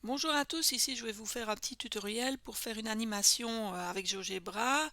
Bonjour à tous, ici je vais vous faire un petit tutoriel pour faire une animation avec GeoGebra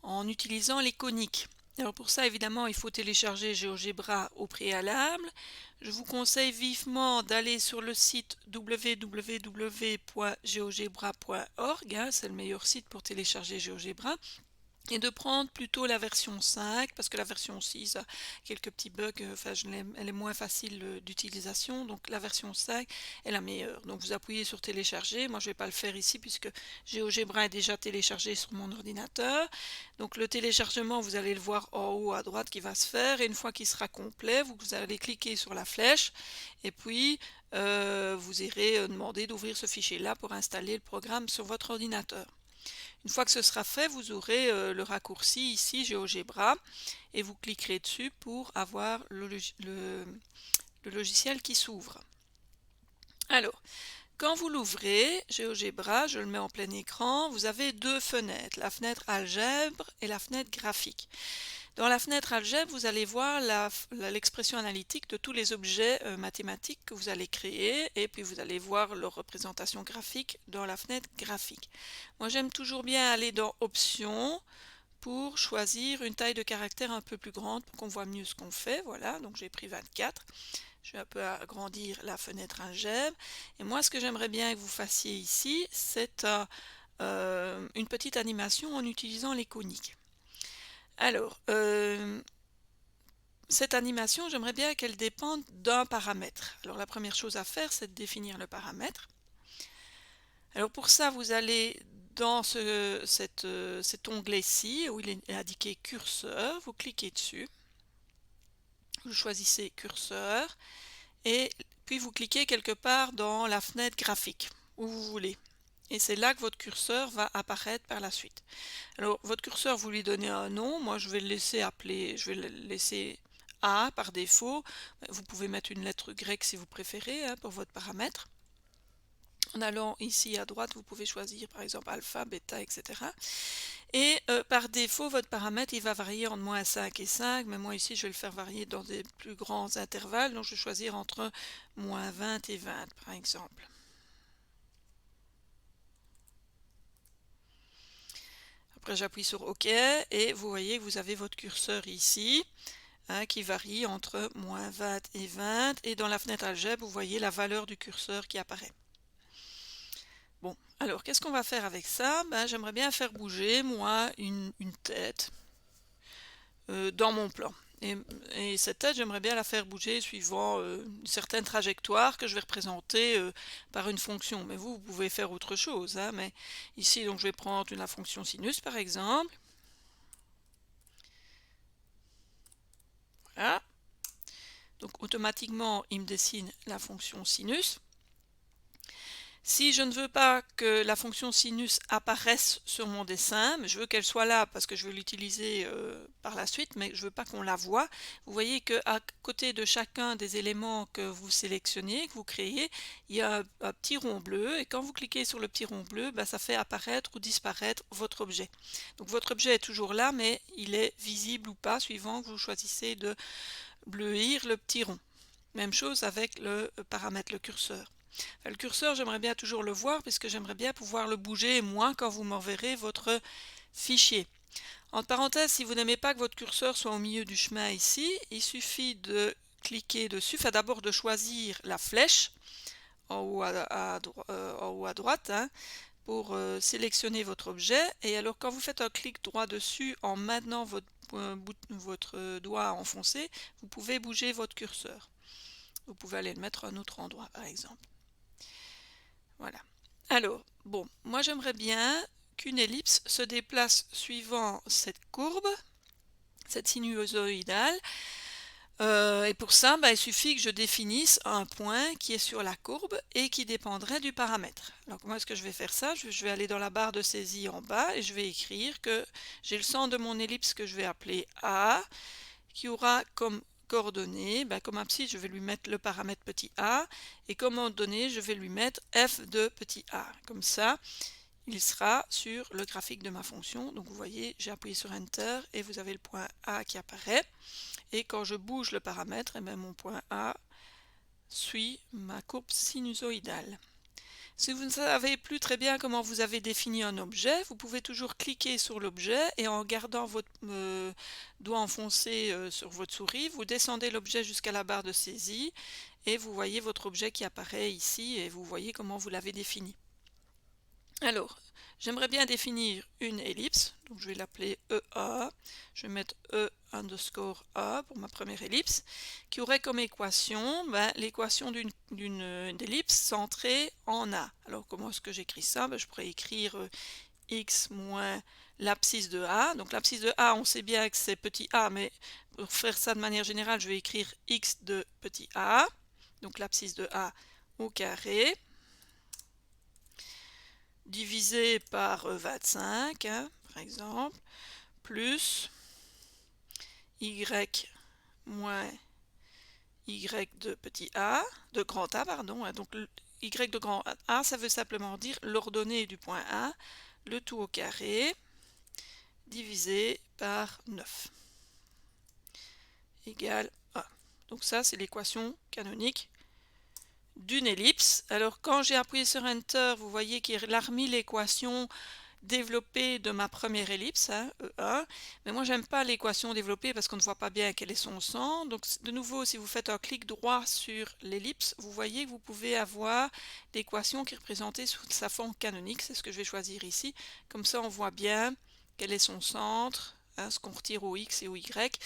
en utilisant les coniques. Alors pour ça évidemment il faut télécharger GeoGebra au préalable. Je vous conseille vivement d'aller sur le site www.geogebra.org, c'est le meilleur site pour télécharger GeoGebra. Et de prendre plutôt la version 5 parce que la version 6 a quelques petits bugs, enfin elle est moins facile d'utilisation, donc la version 5 est la meilleure. Donc vous appuyez sur télécharger, moi je ne vais pas le faire ici puisque GeoGebra est déjà téléchargé sur mon ordinateur. Donc le téléchargement, vous allez le voir en haut à droite qui va se faire, et une fois qu'il sera complet, vous allez cliquer sur la flèche et puis vous irez demander d'ouvrir ce fichier là pour installer le programme sur votre ordinateur. Une fois que ce sera fait, vous aurez le raccourci ici GeoGebra et vous cliquerez dessus pour avoir le logiciel qui s'ouvre. Alors, quand vous l'ouvrez, GeoGebra, je le mets en plein écran, vous avez deux fenêtres, la fenêtre algèbre et la fenêtre graphique. Dans la fenêtre algèbre, vous allez voir l'expression analytique de tous les objets mathématiques que vous allez créer, et puis vous allez voir leur représentation graphique dans la fenêtre graphique. Moi j'aime toujours bien aller dans Options pour choisir une taille de caractère un peu plus grande pour qu'on voit mieux ce qu'on fait. Voilà, donc j'ai pris 24. Je vais un peu agrandir la fenêtre algèbre. Et moi ce que j'aimerais bien que vous fassiez ici, c'est une petite animation en utilisant les coniques. Alors, cette animation, j'aimerais bien qu'elle dépende d'un paramètre. Alors la première chose à faire, c'est de définir le paramètre. Alors pour ça, vous allez dans cet onglet-ci, où il est indiqué curseur, vous cliquez dessus, vous choisissez curseur, et puis vous cliquez quelque part dans la fenêtre graphique, où vous voulez. Et c'est là que votre curseur va apparaître par la suite. Alors votre curseur, vous lui donnez un nom. Moi je vais le laisser appeler, je vais le laisser A par défaut. Vous pouvez mettre une lettre grecque si vous préférez pour votre paramètre. En allant ici à droite, vous pouvez choisir par exemple alpha, bêta, etc. Et par défaut, votre paramètre il va varier entre moins 5 et 5, mais moi ici je vais le faire varier dans des plus grands intervalles, donc je vais choisir entre moins 20 et 20 par exemple. Après j'appuie sur OK et vous voyez que vous avez votre curseur ici qui varie entre moins 20 et 20, et dans la fenêtre algèbre vous voyez la valeur du curseur qui apparaît. Bon, alors qu'est-ce qu'on va faire avec ça? J'aimerais bien faire bouger moi une tête dans mon plan. Et cette tête, j'aimerais bien la faire bouger suivant une certaine trajectoire que je vais représenter par une fonction. Mais vous pouvez faire autre chose, hein, mais ici, donc, je vais prendre la fonction sinus, par exemple. Voilà. Donc, automatiquement, il me dessine la fonction sinus. Si je ne veux pas que la fonction sinus apparaisse sur mon dessin, mais je veux qu'elle soit là parce que je veux l'utiliser par la suite, mais je ne veux pas qu'on la voie, vous voyez qu'à côté de chacun des éléments que vous sélectionnez, que vous créez, il y a un petit rond bleu, et quand vous cliquez sur le petit rond bleu, ça fait apparaître ou disparaître votre objet. Donc votre objet est toujours là, mais il est visible ou pas, suivant que vous choisissez de bleuir le petit rond. Même chose avec le paramètre, le curseur. Le curseur, j'aimerais bien toujours le voir puisque j'aimerais bien pouvoir le bouger moi quand vous m'enverrez votre fichier. Entre parenthèses, si vous n'aimez pas que votre curseur soit au milieu du chemin ici, il suffit de cliquer dessus, enfin d'abord de choisir la flèche en haut à droite pour sélectionner votre objet, et alors quand vous faites un clic droit dessus en maintenant votre doigt enfoncé, vous pouvez bouger votre curseur. Vous pouvez aller le mettre à un autre endroit par exemple. Voilà. Alors, bon, moi j'aimerais bien qu'une ellipse se déplace suivant cette courbe, cette sinusoïdale. Et pour ça, il suffit que je définisse un point qui est sur la courbe et qui dépendrait du paramètre. Alors comment est-ce que je vais faire ça? Je vais aller dans la barre de saisie en bas et je vais écrire que j'ai le centre de mon ellipse que je vais appeler A, qui aura comme coordonnées, comme abscisse, je vais lui mettre le paramètre petit a, et comme ordonnée, je vais lui mettre f de petit a. Comme ça, il sera sur le graphique de ma fonction. Donc vous voyez, j'ai appuyé sur Enter et vous avez le point A qui apparaît. Et quand je bouge le paramètre, mon point A suit ma courbe sinusoïdale. Si vous ne savez plus très bien comment vous avez défini un objet, vous pouvez toujours cliquer sur l'objet et en gardant votre doigt enfoncé sur votre souris, vous descendez l'objet jusqu'à la barre de saisie et vous voyez votre objet qui apparaît ici et vous voyez comment vous l'avez défini. Alors, j'aimerais bien définir une ellipse, donc je vais l'appeler EA, je vais mettre E underscore A pour ma première ellipse, qui aurait comme équation l'équation d'une ellipse centrée en A. Alors comment est-ce que j'écris ça? Je pourrais écrire x moins l'abscisse de A, donc l'abscisse de A on sait bien que c'est petit a, mais pour faire ça de manière générale je vais écrire x de petit a, donc l'abscisse de A au carré, divisé par 25, par exemple, plus y moins y de petit a, de grand A, pardon. Donc y de grand A, ça veut simplement dire l'ordonnée du point A, le tout au carré, divisé par 9, égale A. Donc ça, c'est l'équation canonique d'une ellipse. Alors quand j'ai appuyé sur Enter, vous voyez qu'il a remis l'équation développée de ma première ellipse, E1, mais moi j'aime pas l'équation développée parce qu'on ne voit pas bien quel est son centre. Donc de nouveau, si vous faites un clic droit sur l'ellipse, vous voyez que vous pouvez avoir l'équation qui est représentée sous sa forme canonique. C'est ce que je vais choisir ici. Comme ça on voit bien quel est son centre, ce qu'on retire au X et au Y,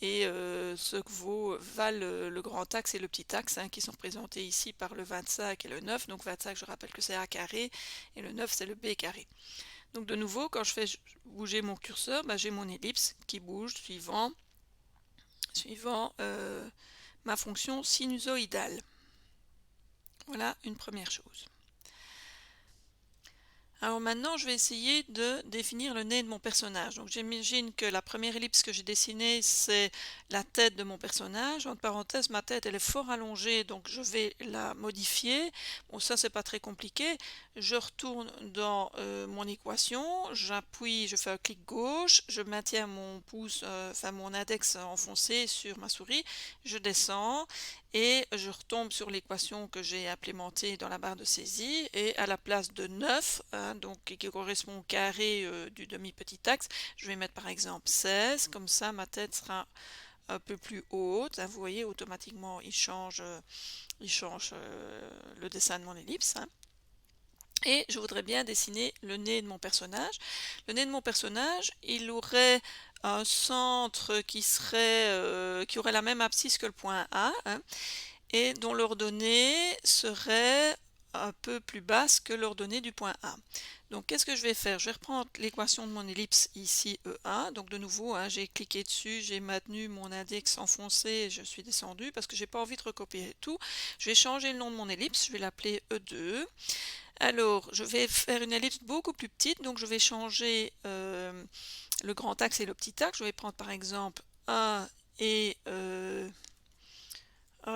et ce que valent le grand axe et le petit axe, qui sont représentés ici par le 25 et le 9. Donc 25, je rappelle que c'est A carré, et le 9 c'est le B carré. Donc de nouveau, quand je fais bouger mon curseur, j'ai mon ellipse qui bouge suivant ma fonction sinusoïdale. Voilà une première chose. Alors maintenant, je vais essayer de définir le nez de mon personnage. Donc j'imagine que la première ellipse que j'ai dessinée, c'est la tête de mon personnage. Entre parenthèses, ma tête, elle est fort allongée, donc je vais la modifier. Bon, ça, c'est pas très compliqué. Je retourne dans mon équation, j'appuie, je fais un clic gauche, je maintiens mon pouce, mon index enfoncé sur ma souris, je descends et je retombe sur l'équation que j'ai implémentée dans la barre de saisie, et à la place de 9, donc qui correspond au carré du demi-petit axe, je vais mettre par exemple 16, comme ça ma tête sera un peu plus haute. Vous voyez, automatiquement il change le dessin de mon ellipse. Et je voudrais bien dessiner le nez de mon personnage. Le nez de mon personnage, il aurait un centre qui aurait la même abscisse que le point A, et dont l'ordonnée serait un peu plus basse que l'ordonnée du point A. Donc qu'est-ce que je vais faire? Je vais reprendre l'équation de mon ellipse ici, E1. Donc de nouveau, j'ai cliqué dessus, j'ai maintenu mon index enfoncé et je suis descendu parce que j'ai pas envie de recopier tout. Je vais changer le nom de mon ellipse, je vais l'appeler E2. Alors, je vais faire une ellipse beaucoup plus petite, donc je vais changer le grand axe et le petit axe. Je vais prendre par exemple 1 et 1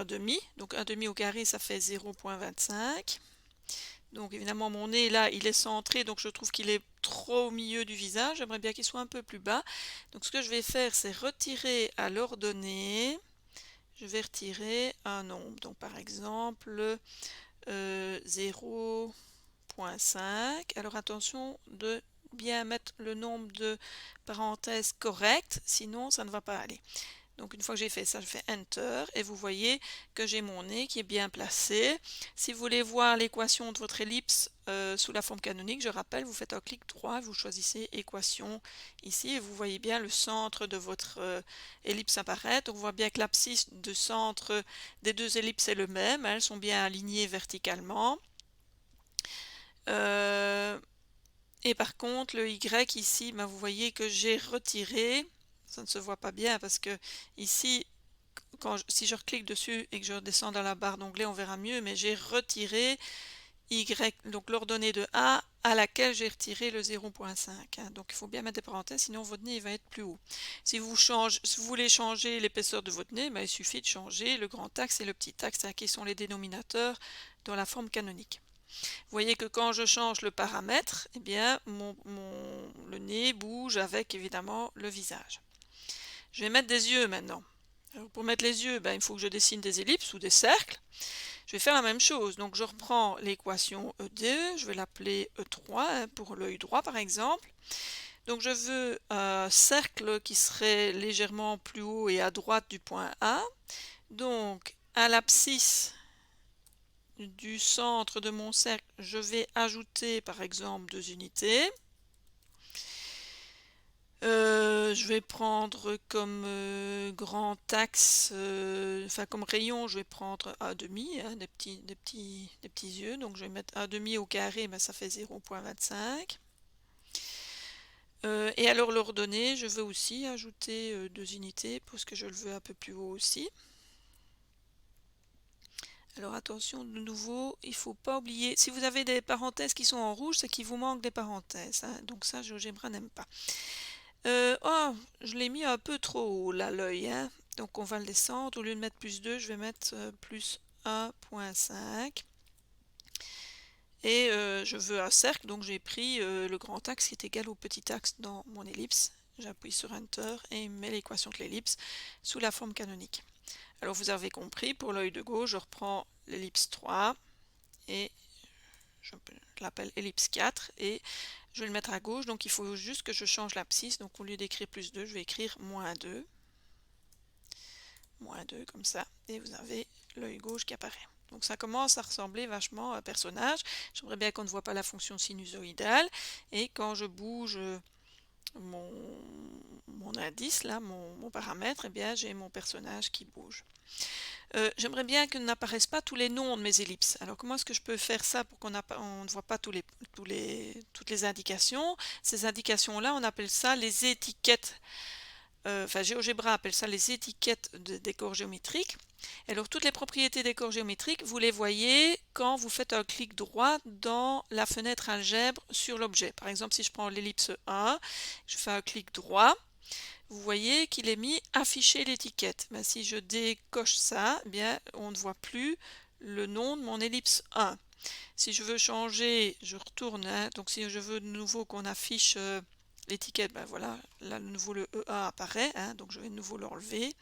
demi. Donc 1 demi au carré, ça fait 0,25. Donc évidemment, mon nez là, il est centré, donc je trouve qu'il est trop au milieu du visage. J'aimerais bien qu'il soit un peu plus bas. Donc ce que je vais faire, c'est retirer à l'ordonnée. Je vais retirer un nombre. Donc par exemple, 0,5. Alors attention de bien mettre le nombre de parenthèses correct, sinon ça ne va pas aller. Donc une fois que j'ai fait ça, je fais Enter et vous voyez que j'ai mon nez qui est bien placé. Si vous voulez voir l'équation de votre ellipse sous la forme canonique, je rappelle, vous faites un clic droit, vous choisissez équation ici et vous voyez bien le centre de votre ellipse apparaître. Donc on voit bien que l'abscisse de centre des deux ellipses est le même, elles sont bien alignées verticalement. Et par contre, le Y ici, vous voyez que j'ai retiré. Ça ne se voit pas bien parce que ici, si je reclique dessus et que je redescends dans la barre d'onglet, on verra mieux, mais j'ai retiré Y, donc l'ordonnée de A à laquelle j'ai retiré le 0,5. Donc il faut bien mettre des parenthèses, sinon votre nez va être plus haut. Si vous voulez changer l'épaisseur de votre nez, il suffit de changer le grand axe et le petit axe, qui sont les dénominateurs dans la forme canonique. Vous voyez que quand je change le paramètre, eh bien, le nez bouge avec évidemment le visage. Je vais mettre des yeux maintenant. Alors pour mettre les yeux, il faut que je dessine des ellipses ou des cercles. je vais faire la même chose. Donc je reprends l'équation E2, je vais l'appeler E3 hein, pour l'œil droit par exemple. Donc je veux un cercle qui serait légèrement plus haut et à droite du point A. Donc à l'abscisse du centre de mon cercle, je vais ajouter par exemple 2 unités. Je vais prendre comme grand axe, enfin comme rayon, je vais prendre un demi, hein, des petits yeux. Donc je vais mettre un demi au carré, ben, ça fait 0,25. Et alors l'ordonnée, je veux aussi ajouter 2 unités parce que je le veux un peu plus haut aussi. Alors attention, de nouveau, il ne faut pas oublier, si vous avez des parenthèses qui sont en rouge, c'est qu'il vous manque des parenthèses, hein. Donc ça, GeoGebra n'aime pas. Oh, je l'ai mis un peu trop haut là, l'œil, hein. Donc on va le descendre, au lieu de mettre plus 2, je vais mettre plus 1,5. Et je veux un cercle, donc j'ai pris le grand axe qui est égal au petit axe dans mon ellipse. J'appuie sur Enter et il me met l'équation de l'ellipse sous la forme canonique. Alors vous avez compris, pour l'œil de gauche, je reprends l'ellipse 3 et je l'appelle ellipse 4 et je vais le mettre à gauche, donc il faut juste que je change l'abscisse. Donc au lieu d'écrire plus 2, je vais écrire moins 2. Moins 2 comme ça, et vous avez l'œil gauche qui apparaît. Donc ça commence à ressembler vachement à un personnage. J'aimerais bien qu'on ne voit pas la fonction sinusoïdale. Et quand je bouge mon indice, là, mon paramètre, eh bien j'ai mon personnage qui bouge. J'aimerais bien que n'apparaissent pas tous les noms de mes ellipses. Alors comment est-ce que je peux faire ça pour qu'on ne voit pas toutes les indications? Ces indications-là, on appelle ça les étiquettes. Enfin GeoGebra appelle ça les étiquettes des corps géométriques. Alors toutes les propriétés des corps géométriques, vous les voyez quand vous faites un clic droit dans la fenêtre algèbre sur l'objet. Par exemple, si je prends l'ellipse 1, je fais un clic droit, vous voyez qu'il est mis afficher l'étiquette. Mais si je décoche ça, eh bien on ne voit plus le nom de mon ellipse 1. Si je veux changer, je retourne, hein, donc si je veux de nouveau qu'on affiche l'étiquette, ben voilà, là de nouveau le E1 apparaît, hein, donc je vais de nouveau l'enlever,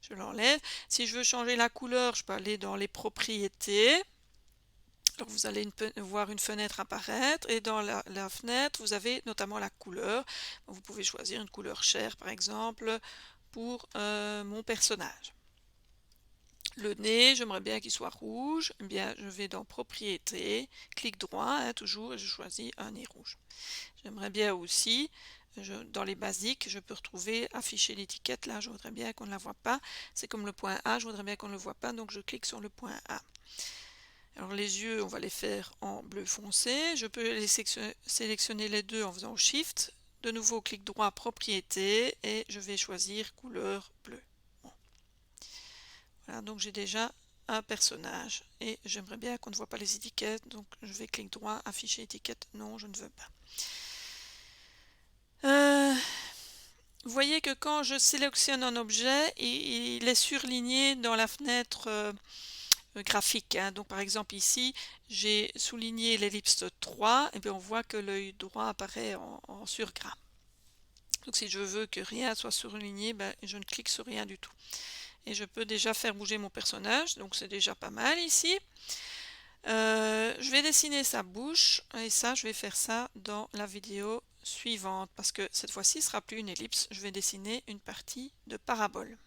je l'enlève. Si je veux changer la couleur, je peux aller dans les propriétés. Alors vous allez voir une fenêtre apparaître et dans la fenêtre, vous avez notamment la couleur. Vous pouvez choisir une couleur chair par exemple pour mon personnage. Le nez, j'aimerais bien qu'il soit rouge. Eh bien, je vais dans propriétés, clic droit, hein, toujours, et je choisis un nez rouge. J'aimerais bien aussi, dans les basiques, je peux retrouver afficher l'étiquette. Là, je voudrais bien qu'on ne la voit pas. C'est comme le point A, je voudrais bien qu'on ne le voit pas, donc je clique sur le point A. Alors les yeux, on va les faire en bleu foncé. Je peux les sélectionner les deux en faisant Shift. De nouveau, clic droit, propriétés, et je vais choisir couleur bleue. Voilà, donc j'ai déjà un personnage et j'aimerais bien qu'on ne voit pas les étiquettes, donc je vais clic droit, afficher étiquette, non je ne veux pas. Vous voyez que quand je sélectionne un objet, il est surligné dans la fenêtre graphique, hein. Donc par exemple ici, j'ai souligné l'ellipse 3, et bien on voit que l'œil droit apparaît en surgras. Donc si je veux que rien soit surligné, ben, je ne clique sur rien du tout. Et je peux déjà faire bouger mon personnage, donc c'est déjà pas mal ici. Je vais dessiner sa bouche, et ça je vais faire ça dans la vidéo suivante, parce que cette fois-ci ce sera plus une ellipse, je vais dessiner une partie de parabole.